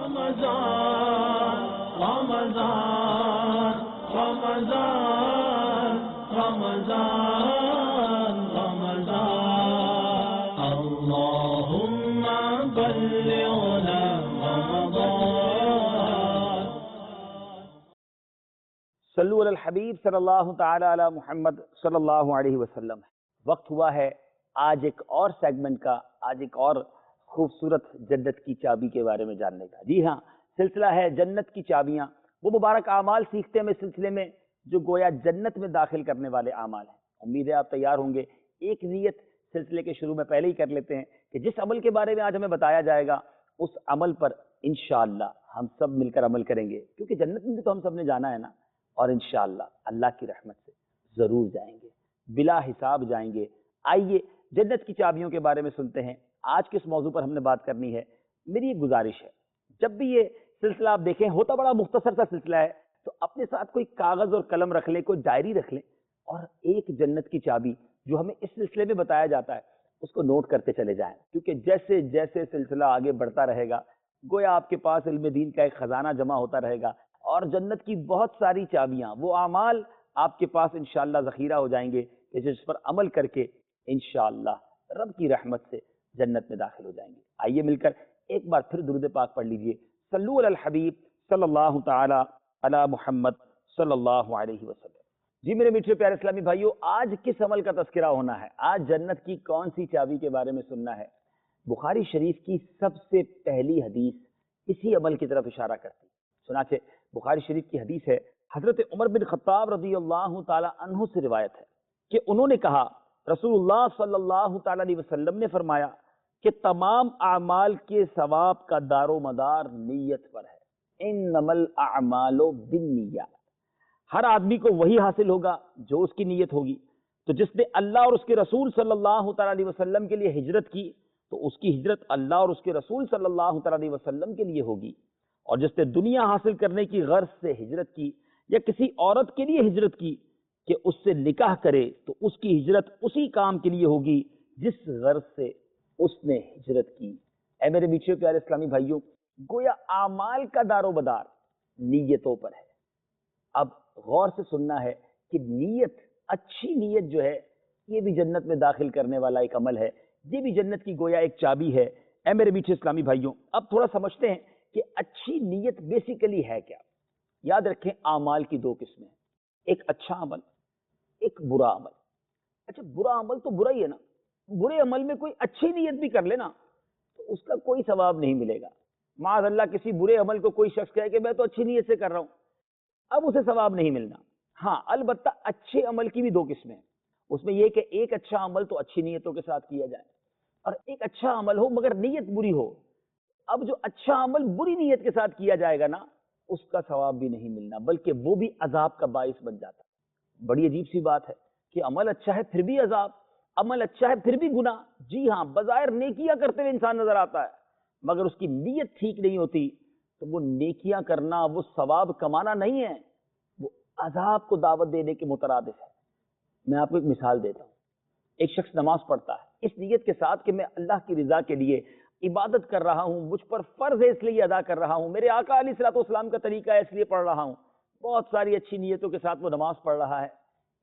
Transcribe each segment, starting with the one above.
رمضان رمضان رمضان رمضان رمضان اللهم بلغنا رمضان. صلو علی الحبیب صلی اللہ تعالی علی محمد صلی اللہ علیہ وسلم. وقت ہوا ہے آج ایک اور سیگمنٹ کا، آج ایک اور خوبصورت جنت کی چابی کے بارے میں جاننے کا. جی ہاں، سلسلہ ہے جنت کی چابیاں. وہ مبارک اعمال سیکھتے ہیں اس سلسلے میں جو گویا جنت میں داخل کرنے والے اعمال ہیں. امید ہے آپ تیار ہوں گے. ایک نیت سلسلے کے شروع میں پہلے ہی کر لیتے ہیں کہ جس عمل کے بارے میں آج ہمیں بتایا جائے گا اس عمل پر انشاءاللہ ہم سب مل کر عمل کریں گے، کیونکہ جنت میں تو ہم سب نے جانا ہے نا، اور انشاءاللہ اللہ کی رحمت سے ضرور جائیں گے، بلا حساب جائیں گے. آئیے جنت کی چابیوں کے بارے میں سنتے ہیں. آج کس موضوع پر ہم نے بات کرنی ہے؟ میری ایک گزارش ہے، جب بھی یہ سلسلہ آپ دیکھیں ہوتا بڑا مختصر سا سلسلہ ہے، تو اپنے ساتھ کوئی کاغذ اور قلم رکھ لیں، کوئی ڈائری رکھ لیں، اور ایک جنت کی چابی جو ہمیں اس سلسلے میں بتایا جاتا ہے اس کو نوٹ کرتے چلے جائیں. کیونکہ جیسے جیسے سلسلہ آگے بڑھتا رہے گا گویا آپ کے پاس علم دین کا ایک خزانہ جمع ہوتا رہے گا، اور جنت کی بہت ساری چابیاں، وہ اعمال آپ کے پاس انشاءاللہ ذخیرہ ہو جائیں گے کہ جس پر عمل کر کے انشاءاللہ رب کی رحمت سے جنت میں داخل ہو جائیں گے. آئیے مل کر ایک بار پھر درود پاک پڑھ لیجئے. صلو علی الحبیب صلی اللہ تعالی علی محمد صلی اللہ علیہ وسلم. جی میرے میٹھے پیارے اسلامی بھائیوں، آج کس عمل کا تذکرہ ہونا ہے؟ آج جنت کی کون سی چابی کے بارے میں سننا ہے؟ بخاری شریف کی سب سے پہلی حدیث اسی عمل کی طرف اشارہ کرتی. سنانچہ بخاری شریف کی حدیث ہے، حضرت عمر بن خطاب رضی اللہ تعالی عنہ سے روایت ہے کہ انہوں نے کہا، رسول اللہ صلی اللہ تعالی علیہ وسلم نے فرمایا کہ تمام اعمال کے ثواب کا دار و مدار نیت پر ہے. انما الاعمال بالنیات. ہر آدمی کو وہی حاصل ہوگا جو اس کی نیت ہوگی. تو جس نے اللہ اور اس کے رسول صلی اللہ تعالی علیہ وسلم کے لیے ہجرت کی تو اس کی ہجرت اللہ اور اس کے رسول صلی اللہ تعالی علیہ وسلم کے لیے ہوگی. اور جس نے دنیا حاصل کرنے کی غرض سے ہجرت کی یا کسی عورت کے لیے ہجرت کی کہ اس سے نکاح کرے تو اس کی ہجرت اسی کام کے لیے ہوگی جس غرض سے اس نے ہجرت کی. اے میرے میٹھے پیارے اسلامی بھائیوں، گویا اعمال کا دار و مدار نیتوں پر ہے. اب غور سے سننا ہے کہ نیت، اچھی نیت جو ہے یہ بھی جنت میں داخل کرنے والا ایک عمل ہے، یہ بھی جنت کی گویا ایک چابی ہے. اے میرے میٹھے اسلامی بھائیوں، اب تھوڑا سمجھتے ہیں کہ اچھی نیت بیسیکلی ہے کیا. یاد رکھیں اعمال کی دو قسمیں ہیں، ایک اچھا عمل، ایک برا عمل. اچھا برا عمل تو برا ہی ہے نا، برے عمل میں کوئی اچھی نیت بھی کر لینا تو اس کا کوئی ثواب نہیں ملے گا. معاذ اللہ کسی برے عمل کو کوئی شخص کہے کہ میں تو اچھی نیت سے کر رہا ہوں، اب اسے ثواب نہیں ملنا. ہاں البتہ اچھے عمل کی بھی دو قسمیں ہیں. اس میں یہ کہ ایک اچھا عمل تو اچھی نیتوں کے ساتھ کیا جائے، اور ایک اچھا عمل ہو مگر نیت بری ہو. اب جو اچھا عمل بری نیت کے ساتھ کیا جائے گا نا اس کا ثواب بھی نہیں ملنا، بلکہ وہ بھی عذاب کا باعث بن جاتا ہے. بڑی عجیب سی بات ہے کہ عمل اچھا ہے پھر بھی عذاب، عمل اچھا ہے پھر بھی گناہ. جی ہاں، بظاہر نیکیاں کرتے ہوئے انسان نظر آتا ہے مگر اس کی نیت ٹھیک نہیں ہوتی تو وہ نیکیاں کرنا، وہ ثواب کمانا نہیں ہے، وہ عذاب کو دعوت دینے کے مترادف ہے. میں آپ کو ایک مثال دیتا ہوں. ایک شخص نماز پڑھتا ہے اس نیت کے ساتھ کہ میں اللہ کی رضا کے لیے عبادت کر رہا ہوں، مجھ پر فرض ہے اس لیے ادا کر رہا ہوں، میرے آقا علیہ الصلوۃ والسلام کا طریقہ ہے اس لیے پڑھ رہا ہوں. بہت ساری اچھی نیتوں کے ساتھ وہ نماز پڑھ رہا ہے.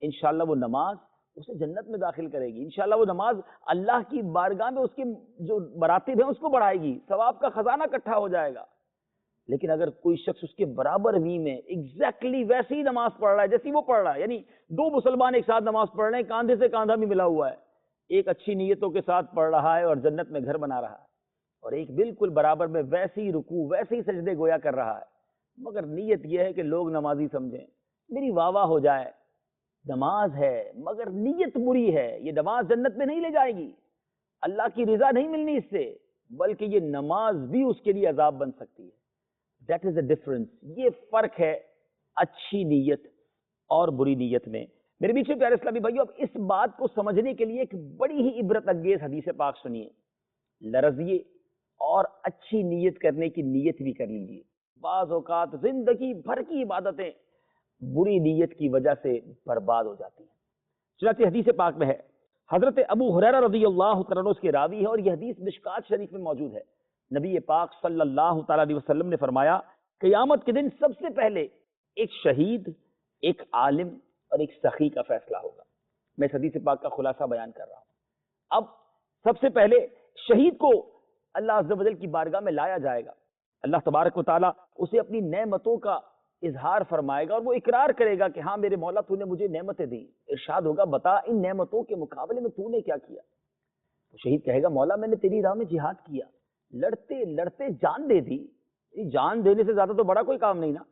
انشاءاللہ وہ نماز اسے جنت میں داخل کرے گی. انشاءاللہ وہ نماز اللہ کی بارگاہ میں اس کی جو مراتب ہیں اس کو بڑھائے گی، ثواب کا خزانہ اکٹھا ہو جائے گا. لیکن اگر کوئی شخص اس کے برابر وی میں ایگزیکٹلی ویسی ہی نماز پڑھ رہا ہے جیسی وہ پڑھ رہا ہے، یعنی دو مسلمان ایک ساتھ نماز پڑھ رہے ہیں، کاندھے سے کاندھا بھی ملا ہوا ہے، ایک اچھی نیتوں کے ساتھ پڑھ رہا ہے اور جنت میں گھر بنا رہا ہے، اور ایک بالکل برابر میں ویسے ہی رکوع ویسے ہی سجدے گویا کر رہا ہے، مگر نیت یہ ہے کہ لوگ نمازی سمجھیں، میری واہ واہ ہو جائے. نماز ہے مگر نیت بری ہے، یہ نماز جنت میں نہیں لے جائے گی، اللہ کی رضا نہیں ملنی اس سے، بلکہ یہ نماز بھی اس کے لیے عذاب بن سکتی ہے. That is a difference. یہ فرق ہے اچھی نیت اور بری نیت میں. میرے پیچھے پیارے اسلامی بھائیو، اب اس بات کو سمجھنے کے لیے ایک بڑی ہی عبرت انگیز حدیث پاک سنیے، لرزیے اور اچھی نیت کرنے کی نیت بھی کر لیجیے. بعض اوقات زندگی بھر کی عبادتیں بری نیت کی وجہ سے برباد ہو جاتی ہیں. چنانچہ حدیث پاک میں ہے، حضرت ابو ہریرہ رضی اللہ تعالیٰ عنہ اس کے راوی ہے اور یہ حدیث مشکات شریف میں موجود ہے. نبی پاک صلی اللہ تعالی علیہ وسلم نے فرمایا قیامت کے دن سب سے پہلے ایک شہید، ایک عالم اور ایک سخی کا فیصلہ ہوگا۔ میں اس حدیث پاک کا خلاصہ بیان کر رہا ہوں۔ اب سب سے پہلے شہید کو اللہ عز و جل کی بارگاہ میں لایا جائے گا۔ اللہ تبارک و تعالیٰ اسے اپنی نعمتوں کا اظہار فرمائے گا اور وہ اقرار کرے گا کہ ہاں میرے مولا تو نے مجھے نعمتیں دی۔ ارشاد ہوگا بتا ان نعمتوں کے مقابلے میں تو نے کیا کیا؟ تو شہید کہے گا مولا میں نے تیری راہ میں جہاد کیا، لڑتے لڑتے جان دے دی۔ جان دینے سے زیادہ تو بڑا کوئی کام نہیں نا۔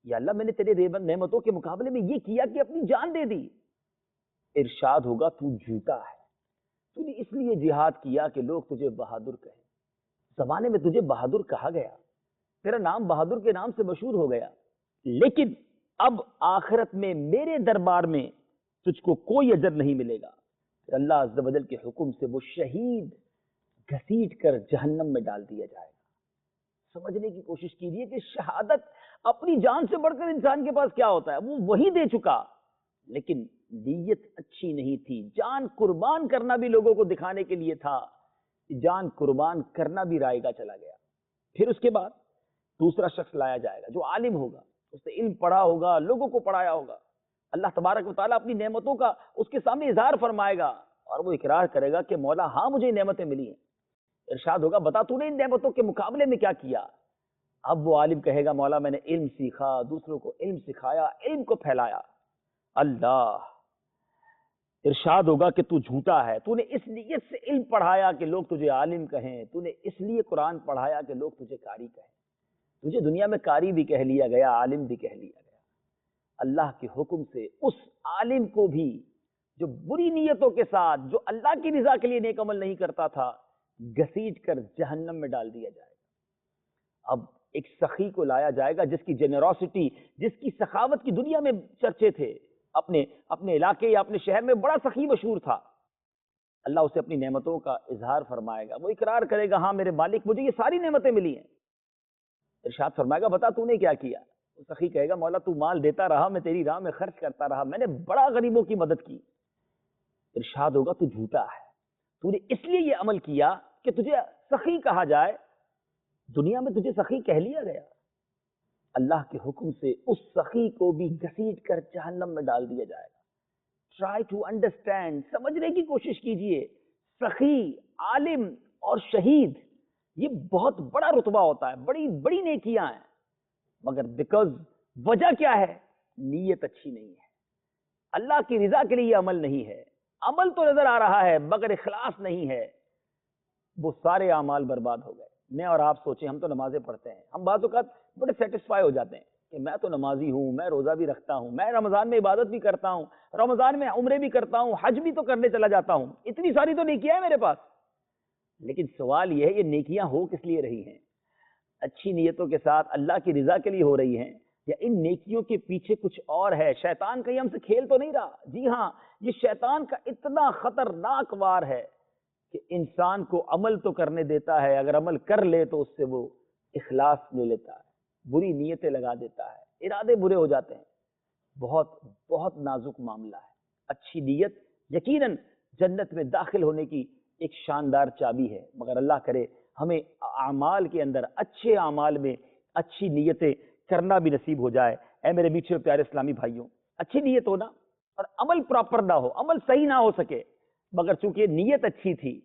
یا اللہ میں نے تیرے نعمتوں کے مقابلے میں یہ کیا کہ اپنی جان دے دی۔ ارشاد ہوگا تو جھوٹا ہے، تو نے اس لیے جہاد کیا کہ لوگ تجھے بہادر کہیں۔ زمانے میں تجھے بہادر کہا گیا، تیرا نام بہادر کے نام سے مشہور ہو گیا، لیکن اب آخرت میں میرے دربار میں تجھ کو کوئی اجر نہیں ملے گا۔ پھر اللہ عز و جل کے حکم سے وہ شہید گھسیٹ کر جہنم میں ڈال دیا جائے گا۔ سمجھنے کی کوشش کیجیے کہ شہادت اپنی جان سے بڑھ کر انسان کے پاس کیا ہوتا ہے، وہ وہی دے چکا، لیکن نیت اچھی نہیں تھی۔ جان قربان کرنا بھی لوگوں کو دکھانے کے لیے تھا، جان قربان کرنا بھی رائے گا چلا گیا۔ پھر اس کے بعد دوسرا شخص لایا جائے گا جو عالم ہوگا، اس نے علم پڑھا ہوگا، لوگوں کو پڑھایا ہوگا۔ اللہ تبارک و تعالیٰ اپنی نعمتوں کا اس کے سامنے اظہار فرمائے گا اور وہ اقرار کرے گا کہ مولا ہاں مجھے نعمتیں ملی ہیں۔ ارشاد ہوگا بتا تو نے ان نعمتوں کے مقابلے میں کیا کیا؟ اب وہ عالم کہے گا مولا میں نے علم سیکھا، دوسروں کو علم سکھایا، علم کو پھیلایا۔ اللہ ارشاد ہوگا کہ تو جھوٹا ہے، تو نے اس نیت سے علم پڑھایا کہ لوگ تجھے عالم کہیں، تو نے اس لیے قرآن پڑھایا کہ لوگ تجھے قاری کہیں۔ تجھے دنیا میں قاری بھی کہہ لیا گیا، عالم بھی کہہ لیا گیا۔ اللہ کے حکم سے اس عالم کو بھی جو بری نیتوں کے ساتھ، جو اللہ کی رضا کے لیے نیک عمل نہیں کرتا تھا، گھسیٹ کر جہنم میں ڈال دیا جائے گا۔ اب ایک سخی کو لایا جائے گا جس کی جنراسٹی، جس کی سخاوت کی دنیا میں چرچے تھے، اپنے علاقے یا اپنے شہر میں بڑا سخی مشہور تھا۔ اللہ اسے اپنی نعمتوں کا اظہار فرمائے گا، وہ اقرار کرے گا ہاں میرے مالک مجھے یہ ساری نعمتیں ملی ہیں۔ ارشاد فرمائے گا بتا تو نے کیا کیا؟ وہ سخی کہے گا مولا تو مال دیتا رہا، میں تیری راہ میں خرچ کرتا رہا، میں نے بڑا غریبوں کی مدد کی۔ ارشاد ہوگا تو جھوٹا ہے، تو نے اس لیے یہ عمل کیا کہ تجھے سخی کہا جائے، دنیا میں تجھے سخی کہہ لیا گیا۔ اللہ کے حکم سے اس سخی کو بھی گھسیٹ کر جہنم میں ڈال دیا جائے گا۔ ٹرائی ٹو انڈرسٹینڈ، سمجھنے کی کوشش کیجئے، سخی، عالم اور شہید یہ بہت بڑا رتبہ ہوتا ہے، بڑی بڑی نیکیاں ہیں، مگر بیکاز وجہ کیا ہے؟ نیت اچھی نہیں ہے، اللہ کی رضا کے لیے عمل نہیں ہے، عمل تو نظر آ رہا ہے مگر اخلاص نہیں ہے، وہ سارے اعمال برباد ہو گئے۔ میں اور آپ سوچیں ہم تو نمازیں پڑھتے ہیں، ہم بعض اوقات بڑے سیٹسفائی ہو جاتے ہیں کہ میں تو نمازی ہوں، میں روزہ بھی رکھتا ہوں، میں رمضان میں عبادت بھی کرتا ہوں، رمضان میں عمرے بھی کرتا ہوں، حج بھی تو کرنے چلا جاتا ہوں، اتنی ساری تو نیکیاں ہیں میرے پاس۔ لیکن سوال یہ ہے یہ نیکیاں ہو کس لیے رہی ہیں؟ اچھی نیتوں کے ساتھ اللہ کی رضا کے لیے ہو رہی ہیں یا ان نیکیوں کے پیچھے کچھ اور ہے؟ شیطان کہیں ہم سے کھیل تو نہیں رہا؟ جی ہاں، یہ شیطان کا اتنا خطرناک وار ہے کہ انسان کو عمل تو کرنے دیتا ہے، اگر عمل کر لے تو اس سے وہ اخلاص لے لیتا ہے، بری نیتیں لگا دیتا ہے، ارادے برے ہو جاتے ہیں۔ بہت بہت نازک معاملہ ہے۔ اچھی نیت یقیناً جنت میں داخل ہونے کی ایک شاندار چابی ہے، مگر اللہ کرے ہمیں اعمال کے اندر، اچھے اعمال میں اچھی نیتیں کرنا بھی نصیب ہو جائے۔ اے میرے میٹھے اور پیارے اسلامی بھائیوں، اچھی نیت ہونا اور عمل پراپر نہ ہو، عمل صحیح نہ ہو سکے، مگر چونکہ نیت اچھی تھی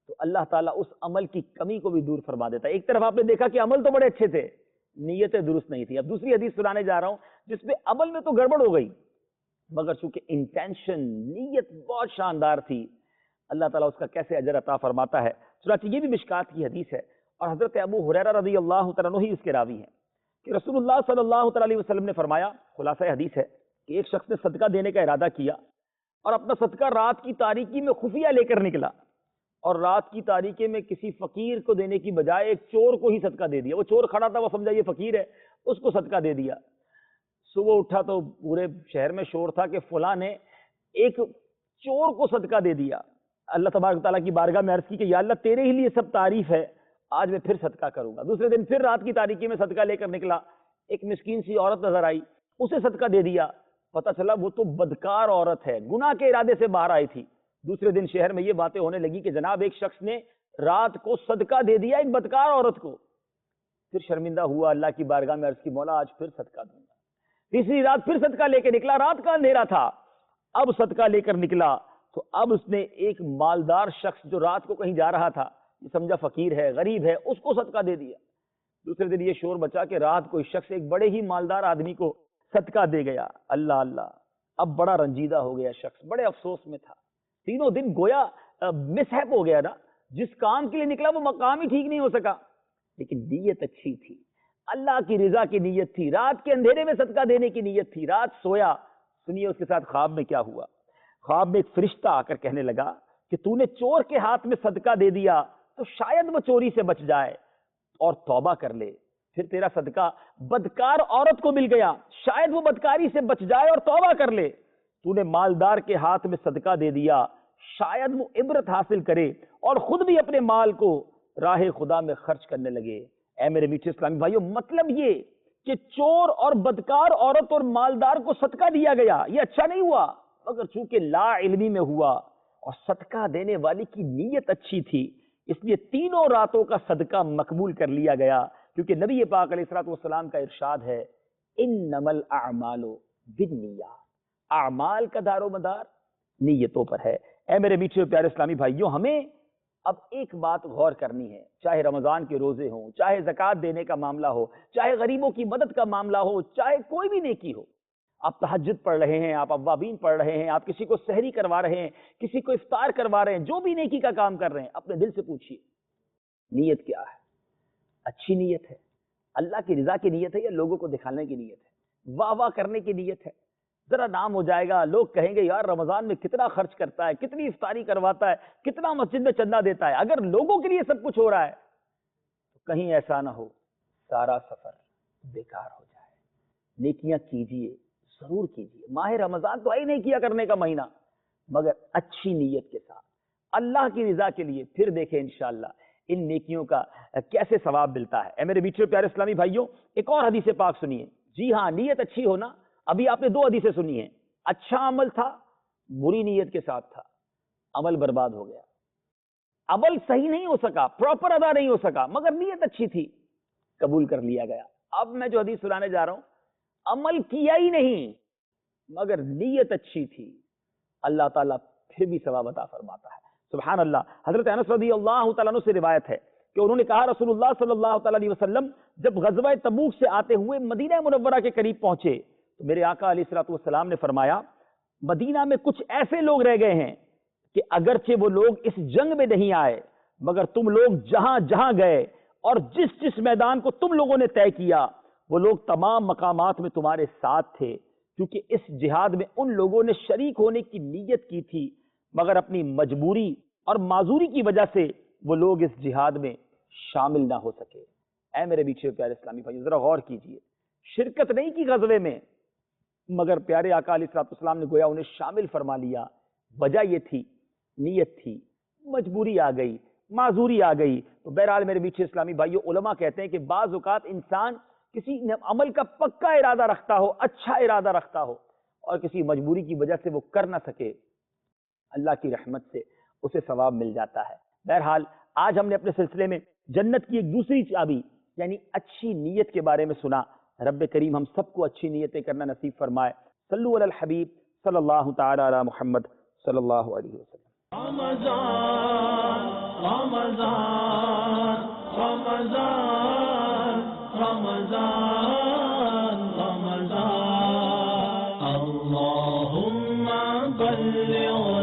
تو اللہ تعالیٰ اس عمل کی کمی کو بھی دور فرما دیتا ہے۔ ایک طرف آپ نے دیکھا کہ عمل تو بڑے اچھے تھے، نیتیں درست نہیں تھی۔ اب دوسری حدیث سنانے جا رہا ہوں جس میں عمل میں تو گڑبڑ ہو گئی، مگر چونکہ انٹینشن، نیت بہت شاندار تھی، اللہ تعالیٰ اس کا کیسے اجر عطا فرماتا ہے۔ چنانچہ یہ بھی مشکات کی حدیث ہے اور حضرت ابو ہریرہ رضی اللہ تعالیٰ عنہ ہی اس کے راوی ہیں کہ رسول اللہ صلی اللہ تعالیٰ علیہ وسلم نے فرمایا، خلاصہ حدیث ہے کہ ایک شخص نے صدقہ دینے کا ارادہ کیا اور اپنا صدقہ رات کی تاریکی میں خفیہ لے کر نکلا، اور رات کی تاریکی میں کسی فقیر کو دینے کی بجائے ایک چور کو ہی صدقہ دے دیا۔ وہ چور کھڑا تھا، وہ سمجھا یہ فقیر ہے، اس کو صدقہ دے دیا۔ صبح اٹھا تو پورے شہر میں شور تھا کہ فلاں نے ایک چور کو صدقہ دے دیا۔ اللہ تبارک تعالیٰ کی بارگاہ میں عرض کی کہ یا اللہ تیرے ہی لیے سب تعریف ہے، آج میں پھر صدقہ کروں گا۔ دوسرے دن پھر رات کی تاریکی میں صدقہ لے کر نکلا، ایک مسکین سی عورت نظر آئی، اسے صدقہ دے دیا۔ پتہ چلا وہ تو بدکار عورت ہے، گناہ کے ارادے سے باہر آئی تھی۔ دوسرے دن شہر میں یہ باتیں ہونے لگی کہ جناب ایک شخص نے رات کو صدقہ دے دیا ایک بدکار عورت کو. پھر شرمندہ ہوا, اللہ کی بارگاہ میں عرض کی مولا آج پھر صدقہ دوں گا. تیسری رات پھر صدقہ لے کے نکلا, رات کا اندھیرا تھا, اب صدقہ لے کر نکلا تو اب اس نے ایک مالدار شخص جو رات کو کہیں جا رہا تھا, یہ سمجھا فقیر ہے غریب ہے, اس کو صدقہ دے دیا. دوسرے دن یہ شور بچا کہ رات کو اس شخص ایک بڑے ہی مالدار آدمی کو صدقہ دے گیا. اللہ اللہ, اب بڑا رنجیدہ ہو گیا شخص, بڑے افسوس میں تھا. تینوں دن گویا مس ہیپ ہو گیا نا, جس کام کے لیے نکلا وہ مقام ہی ٹھیک نہیں ہو سکا, لیکن نیت اچھی تھی, اللہ کی رضا کی نیت تھی, رات کے اندھیرے میں صدقہ دینے کی نیت تھی. رات سویا, سنیے اس کے ساتھ خواب میں کیا ہوا. خواب میں ایک فرشتہ آ کر کہنے لگا کہ تو نے چور کے ہاتھ میں صدقہ دے دیا تو شاید وہ چوری سے بچ جائے اور توبہ کر لے, پھر تیرا صدقہ بدکار عورت کو مل گیا, شاید وہ بدکاری سے بچ جائے اور توبہ کر لے. تو نے مالدار کے ہاتھ میں صدقہ دے دیا, شاید وہ عبرت حاصل کرے اور خود بھی اپنے مال کو راہ خدا میں خرچ کرنے لگے. اے میرے میٹھے اسلامی بھائیوں, مطلب یہ کہ چور اور بدکار عورت اور مالدار کو صدقہ دیا گیا, یہ اچھا نہیں ہوا, مگر چونکہ لا علمی میں ہوا اور صدقہ دینے والی کی نیت اچھی تھی, اس لیے تینوں راتوں کا صدقہ مقبول کر لیا گیا. کیونکہ نبی پاک علیہ الصلوۃ والسلام کا ارشاد ہے, انما الاعمال بالنیات, اعمال کا دار و مدار نیتوں پر ہے. اے میرے میٹھے پیارے اسلامی بھائیوں, ہمیں اب ایک بات غور کرنی ہے, چاہے رمضان کے روزے ہوں, چاہے زکوٰۃ دینے کا معاملہ ہو, چاہے غریبوں کی مدد کا معاملہ ہو, چاہے کوئی بھی نیکی ہو. آپ تہجد پڑھ رہے ہیں, آپ اوابین پڑھ رہے ہیں, آپ کسی کو سحری کروا رہے ہیں, کسی کو افطار کروا رہے ہیں, جو بھی نیکی کا کام کر رہے ہیں, اپنے دل سے پوچھیے نیت کیا ہے. اچھی نیت ہے, اللہ کی رضا کی نیت ہے یا لوگوں کو دکھانے کی نیت ہے, واہ واہ کرنے کی نیت ہے, ذرا نام ہو جائے گا, لوگ کہیں گے یار رمضان میں کتنا خرچ کرتا ہے, کتنی افطاری کرواتا ہے, کتنا مسجد میں چندہ دیتا ہے. اگر لوگوں کے لیے سب کچھ ہو رہا ہے تو کہیں ایسا نہ ہو سارا سفر بیکار ہو جائے. نیکیاں کیجئے, ضرور کیجئے. ماہ رمضان تو ہی نہیں کیا کرنے کا مہینہ, مگر اچھی نیت کے ساتھ اللہ کی رضا کے لیے, پھر دیکھیں انشاءاللہ ان نیکیوں کا کیسے ثواب ملتا ہے. اے میرے میٹھے پیارے اسلامی بھائیوں, ایک اور حدیث پاک سنیے. جی ہاں, نیت اچھی ہونا, ابھی آپ نے دو حدیثیں سنی ہیں. اچھا عمل تھا, بری نیت کے ساتھ تھا, عمل برباد ہو گیا, عمل صحیح نہیں ہو سکا, پراپر ادا نہیں ہو سکا, مگر نیت اچھی تھی, قبول کر لیا گیا. اب میں جو حدیث سنانے جا رہا ہوں, عمل کیا ہی نہیں مگر نیت اچھی تھی, اللہ تعالیٰ پھر بھی ثواب عطا فرماتا ہے. سبحان اللہ. حضرت انس رضی اللہ تعالیٰ عنہ سے روایت ہے کہ انہوں نے کہا رسول اللہ صلی اللہ تعالیٰ علیہ وسلم جب غزوہ تبوک سے آتے ہوئے مدینہ منورہ کے قریب پہنچے تو میرے آقا علیہ الصلوۃ والسلام نے فرمایا, مدینہ میں کچھ ایسے لوگ رہ گئے ہیں کہ اگرچہ وہ لوگ اس جنگ میں نہیں آئے, مگر تم لوگ جہاں جہاں گئے اور جس جس میدان کو تم لوگوں نے طے کیا, وہ لوگ تمام مقامات میں تمہارے ساتھ تھے, کیونکہ اس جہاد میں ان لوگوں نے شریک ہونے کی نیت کی تھی, مگر اپنی مجبوری اور معذوری کی وجہ سے وہ لوگ اس جہاد میں شامل نہ ہو سکے. اے میرے میٹھے پیارے اسلامی بھائی, ذرا غور کیجئے, شرکت نہیں کی غزوے میں, مگر پیارے آقا علیہ الصلوۃ والسلام نے گویا انہیں شامل فرما لیا. وجہ یہ تھی, نیت تھی, مجبوری آ گئی, معذوری آ گئی. تو بہرحال میرے میٹھے اسلامی بھائیوں, علماء کہتے ہیں کہ بعض اوقات انسان کسی عمل کا پکا ارادہ رکھتا ہو, اچھا ارادہ رکھتا ہو, اور کسی مجبوری کی وجہ سے وہ کر نہ سکے, اللہ کی رحمت سے اسے ثواب مل جاتا ہے. بہرحال آج ہم نے اپنے سلسلے میں جنت کی ایک دوسری چابی یعنی اچھی نیت کے بارے میں سنا. رب کریم ہم سب کو اچھی نیتیں کرنا نصیب فرمائے. صلو علی الحبیب صلی اللہ تعالی علی محمد صلی اللہ علیہ وسلم. رمضان رمضان رمضان رمضان رمضان اللهم بلغ